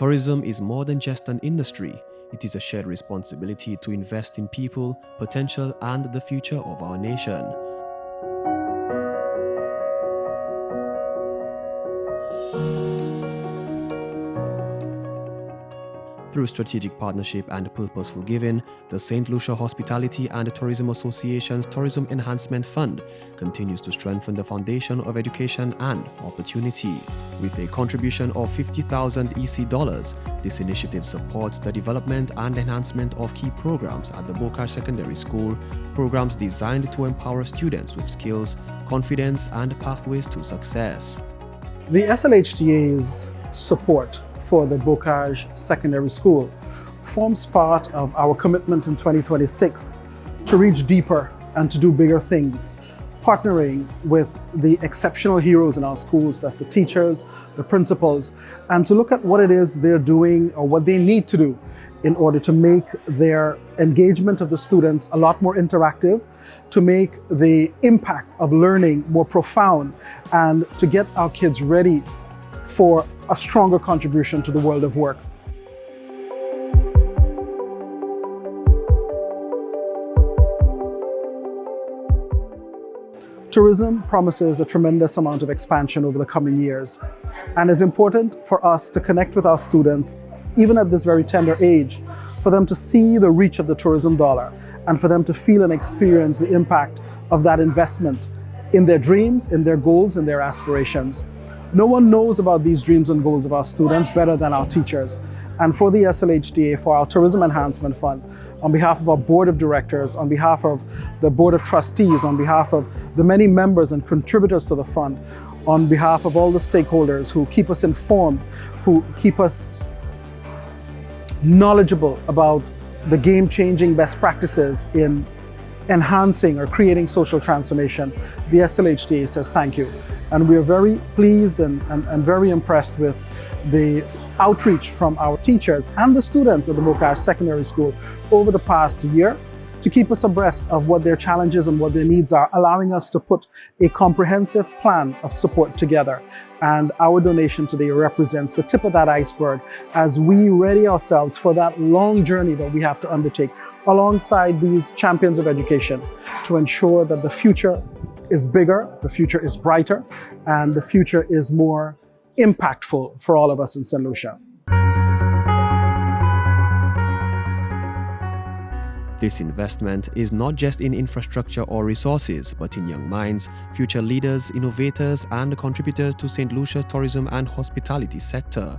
Tourism is more than just an industry. It is a shared responsibility to invest in people, potential, and the future of our nation. Through strategic partnership and purposeful giving, the St. Lucia Hospitality and Tourism Association's Tourism Enhancement Fund continues to strengthen the foundation of education and opportunity. With a contribution of 50,000 EC dollars, this initiative supports the development and enhancement of key programs at the Bocage Secondary School, programs designed to empower students with skills, confidence, and pathways to success. The SLHDA's support for the Bocage Secondary School forms part of our commitment in 2026 to reach deeper and to do bigger things, partnering with the exceptional heroes in our schools, that's the teachers, the principals, and to look at what it is they're doing or what they need to do in order to make their engagement of the students a lot more interactive, to make the impact of learning more profound, and to get our kids ready for a stronger contribution to the world of work. Tourism promises a tremendous amount of expansion over the coming years, and it's important for us to connect with our students, even at this very tender age, for them to see the reach of the tourism dollar and for them to feel and experience the impact of that investment in their dreams, in their goals, in their aspirations. No one knows about these dreams and goals of our students better than our teachers. And for the SLHDA, for our Tourism Enhancement Fund, on behalf of our Board of Directors, on behalf of the Board of Trustees, on behalf of the many members and contributors to the fund, on behalf of all the stakeholders who keep us informed, who keep us knowledgeable about the game-changing best practices in enhancing or creating social transformation, the SLHDA says thank you. And we are very pleased and very impressed with the outreach from our teachers and the students at the Bocage Secondary School over the past year to keep us abreast of what their challenges and what their needs are, allowing us to put a comprehensive plan of support together. And our donation today represents the tip of that iceberg as we ready ourselves for that long journey that we have to undertake alongside these champions of education to ensure that the future is bigger, the future is brighter, and the future is more impactful for all of us in St. Lucia. This investment is not just in infrastructure or resources, but in young minds, future leaders, innovators, and contributors to St. Lucia's tourism and hospitality sector.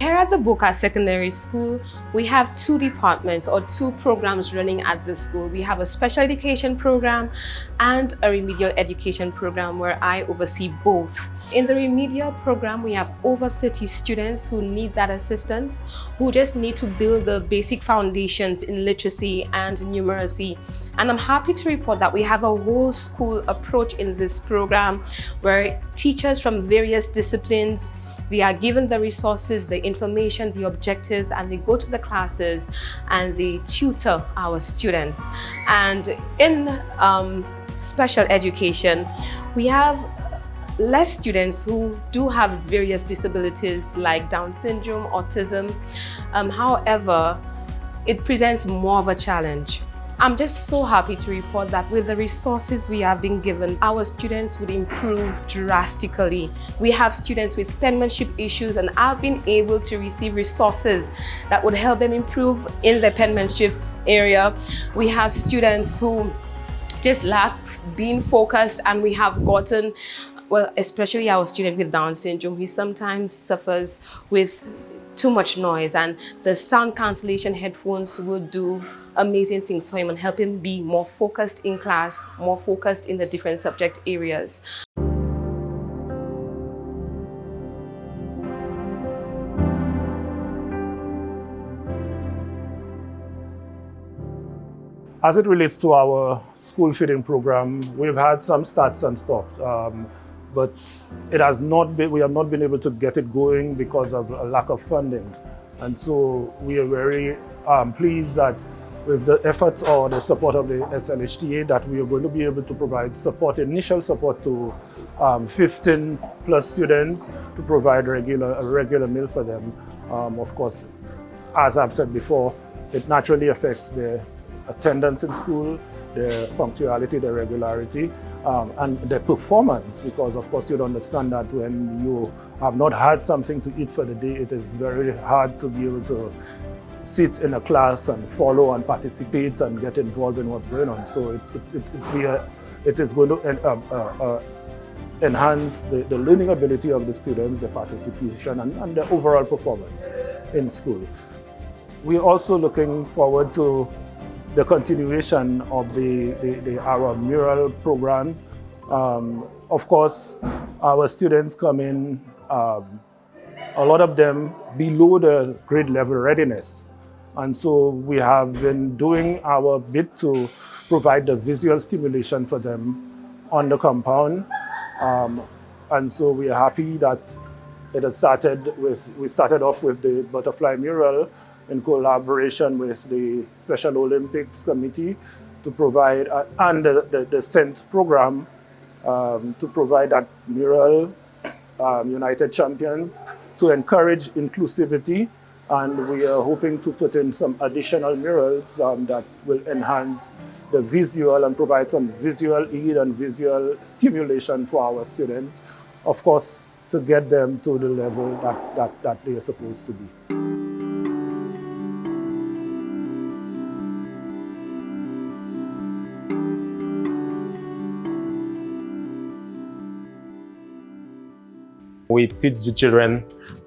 Here at the Bocage Secondary School, we have two departments or two programs running at the school. We have a special education program and a remedial education program where I oversee both. In the remedial program, we have over 30 students who need that assistance, who just need to build the basic foundations in literacy and numeracy. And I'm happy to report that we have a whole school approach in this program where teachers from various disciplines, they are given the resources, the information, the objectives, and they go to the classes and they tutor our students. And in special education, we have less students who do have various disabilities like Down syndrome, autism. However, it presents more of a challenge. I'm just so happy to report that with the resources we have been given, our students would improve drastically. We have students with penmanship issues, and I've been able to receive resources that would help them improve in the penmanship area. We have students who just lack being focused, and we have gotten, well, especially our student with Down syndrome, he sometimes suffers with too much noise, and the sound cancellation headphones will do amazing things for him and help him be more focused in class, more focused in the different subject areas. As it relates to our school feeding program, we've had some starts and stops, but it has not been, we have not been able to get it going because of a lack of funding. And so we are very pleased that with the efforts or the support of the SLHDA that we are going to be able to provide support, initial support to 15 plus students to provide a regular meal for them. Of course, as I've said before, it naturally affects their attendance in school, their punctuality, their regularity, and their performance, because of course you'd understand that when you have not had something to eat for the day, it is very hard to be able to sit in a class and follow and participate and get involved in what's going on. So it is going to enhance the learning ability of the students, the participation, and the overall performance in school. We're also looking forward to the continuation of our mural program. Of course, our students come in, a lot of them below the grade level readiness. And so we have been doing our bit to provide the visual stimulation for them on the compound. And so we are happy that we started off with the butterfly mural in collaboration with the Special Olympics Committee to provide, and the SENT program to provide that mural, United Champions, to encourage inclusivity. And we are hoping to put in some additional murals that will enhance the visual and provide some visual aid and visual stimulation for our students, of course, to get them to the level that they are supposed to be. We teach the children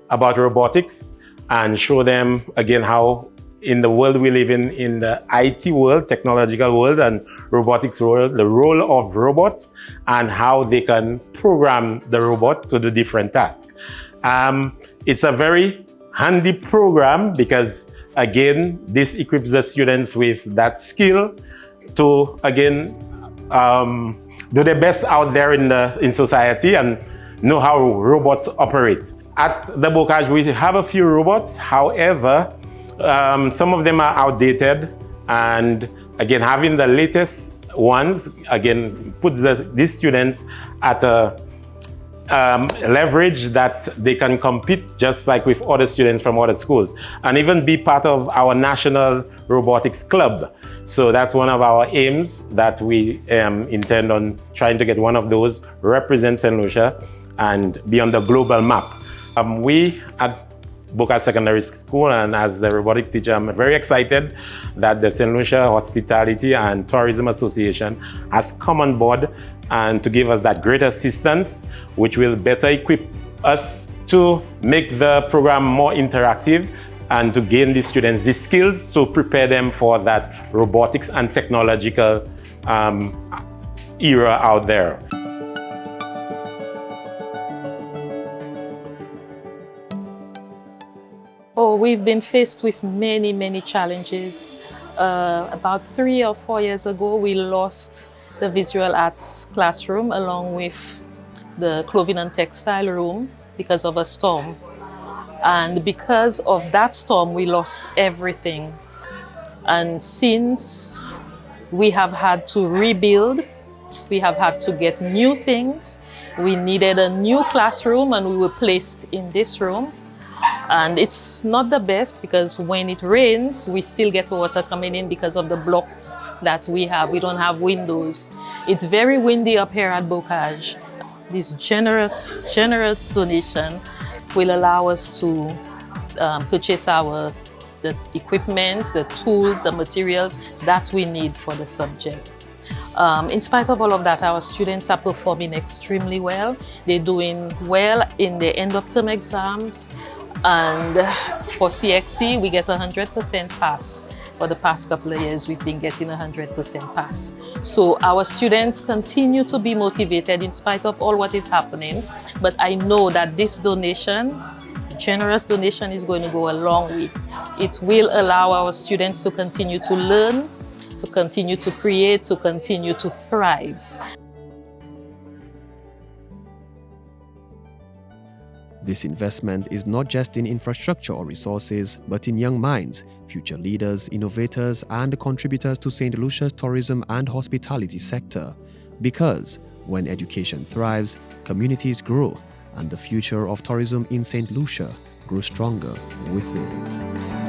about robotics and show them again how in the world we live in the IT world, technological world and robotics world, the role of robots and how they can program the robot to do different tasks. It's a very handy program because again, this equips the students with that skill to again do their best out there in society and know how robots operate. At the Bocage, we have a few robots. However, some of them are outdated, and again, having the latest ones again puts these students at a leverage that they can compete just like with other students from other schools, and even be part of our national robotics club. So that's one of our aims, that we intend on trying to get one of those, represent St. Lucia and be on the global map. We at Bocage Secondary School, and as the robotics teacher, I'm very excited that the St. Lucia Hospitality and Tourism Association has come on board and to give us that great assistance, which will better equip us to make the program more interactive and to gain the students the skills to prepare them for that robotics and technological era out there. Oh, we've been faced with many challenges. About 3 or 4 years ago, we lost the visual arts classroom along with the clothing and textile room because of a storm. And because of that storm, we lost everything. And since we have had to rebuild, we have had to get new things. We needed a new classroom and we were placed in this room. And it's not the best because when it rains, we still get water coming in because of the blocks that we have. We don't have windows. It's very windy up here at Bocage. This generous donation will allow us to purchase the equipment, the tools, the materials that we need for the subject. In spite of all of that, our students are performing extremely well. They're doing well in the end of term exams. And for CXC, we get 100% pass. For the past couple of years, we've been getting 100% pass. So our students continue to be motivated in spite of all what is happening. But I know that this donation, generous donation, is going to go a long way. It will allow our students to continue to learn, to continue to create, to continue to thrive. This investment is not just in infrastructure or resources, but in young minds, future leaders, innovators, and contributors to St. Lucia's tourism and hospitality sector. Because when education thrives, communities grow, and the future of tourism in St. Lucia grow stronger with it.